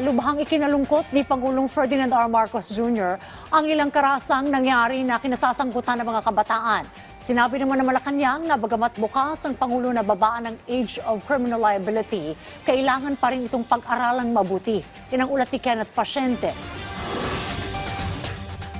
Lubhang ikinalungkot ni Pangulong Ferdinand R. Marcos Jr. ang ilang karasang nangyari na kinasasangkutan ng mga kabataan. Sinabi naman ng Malacanang na bagamat bukas ang Pangulo na babaan ng age of criminal liability, kailangan pa rin itong pag-aralang mabuti. Yan ang ulat ni Kenneth Pasyente.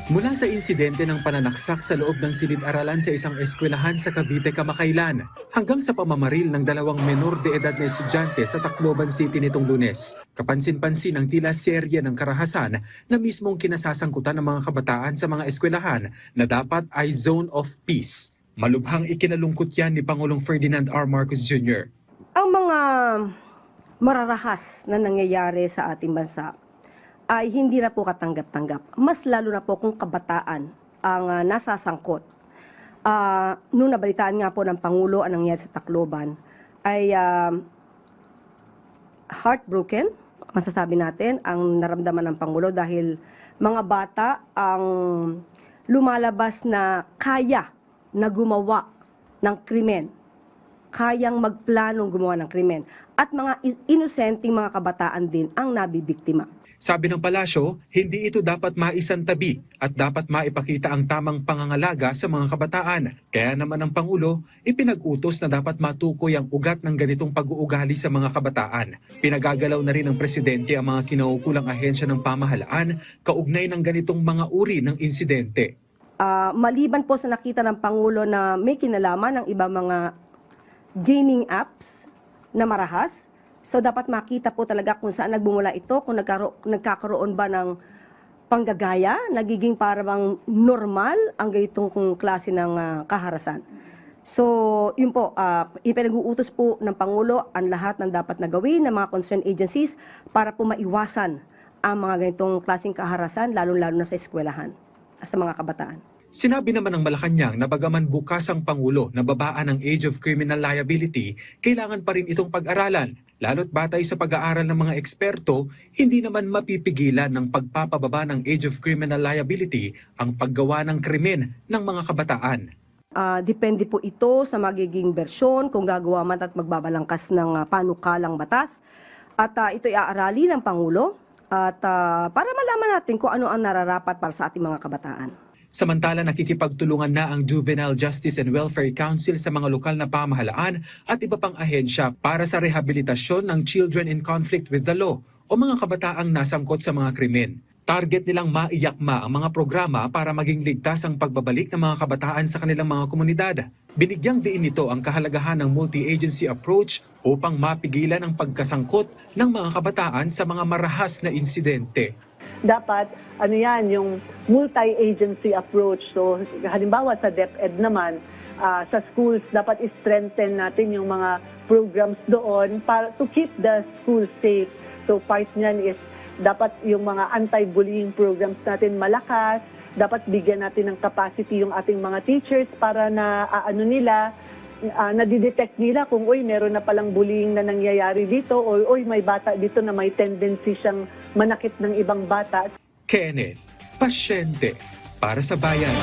Mula sa insidente ng pananaksak sa loob ng silid-aralan sa isang eskwelahan sa Cavite kamakailan, hanggang sa pamamaril ng dalawang menor de edad na estudyante sa Tacloban City nitong Lunes, kapansin-pansin ang tila serye ng karahasan na mismong kinasasangkutan ng mga kabataan sa mga eskwelahan na dapat ay zone of peace. Malubhang ikinalungkot yan ni Pangulong Ferdinand R. Marcos Jr. Ang mga mararahas na nangyayari sa ating bansa ay hindi na po katanggap-tanggap. Mas lalo na po kung kabataan ang nasasangkot. Nung nabalitaan nga po ng Pangulo ang nangyari sa Tacloban, ay heartbroken, masasabi natin, ang naramdaman ng Pangulo dahil mga bata ang lumalabas na kaya na gumawa ng krimen, kayang magplanong gumawa ng krimen, at mga inosenteng mga kabataan din ang nabibiktima. Sabi ng palasyo, hindi ito dapat maisantabi at dapat maipakita ang tamang pangangalaga sa mga kabataan. Kaya naman ang Pangulo, ipinag-utos na dapat matukoy ang ugat ng ganitong pag-uugali sa mga kabataan. Pinagagalaw na rin ng Presidente ang mga kinaukulang ahensya ng pamahalaan kaugnay ng ganitong mga uri ng insidente. Maliban po sa nakita ng Pangulo na may kinalaman ng iba mga gaming apps na marahas, so dapat makita po talaga kung saan nagbumula ito, kung nagkakaroon ba ng panggagaya, nagiging parang normal ang ganitong klase ng kaharasan. So yun po, ipinag-uutos po ng Pangulo ang lahat ng dapat na gawin ng mga concerned agencies para po maiwasan ang mga ganitong klaseng kaharasan, lalo-lalo na sa eskwelahan, sa mga kabataan. Sinabi naman ng Malacanang na bagaman bukas ang Pangulo na babaan ang age of criminal liability, kailangan pa rin itong pag-aralan. Lalo't batay sa pag-aaral ng mga eksperto, hindi naman mapipigilan ng pagpapababa ng age of criminal liability ang paggawa ng krimen ng mga kabataan. Depende po ito sa magiging bersyon, kung gagawa man at magbabalangkas ng panukalang batas. At ito iaarali ng Pangulo at para malaman natin kung ano ang nararapat para sa ating mga kabataan. Samantala, nakikipagtulungan na ang Juvenile Justice and Welfare Council sa mga lokal na pamahalaan at iba pang ahensya para sa rehabilitasyon ng children in conflict with the law o mga kabataang nasangkot sa mga krimen. Target nilang maiyakma ang mga programa para maging ligtas ang pagbabalik ng mga kabataan sa kanilang mga komunidad. Binigyang diin nito ang kahalagahan ng multi-agency approach upang mapigilan ang pagkasangkot ng mga kabataan sa mga marahas na insidente. Dapat yung multi-agency approach. So halimbawa sa DepEd naman, sa schools dapat i-strengthen natin yung mga programs doon para to keep the schools safe. So part niyan is dapat yung mga anti-bullying programs natin malakas, dapat bigyan natin ng capacity yung ating mga teachers para na nadidetect nila kung meron na palang bullying na nangyayari dito o may bata dito na may tendency siyang manakit ng ibang bata. Kenneth Pasyente para sa Bayan.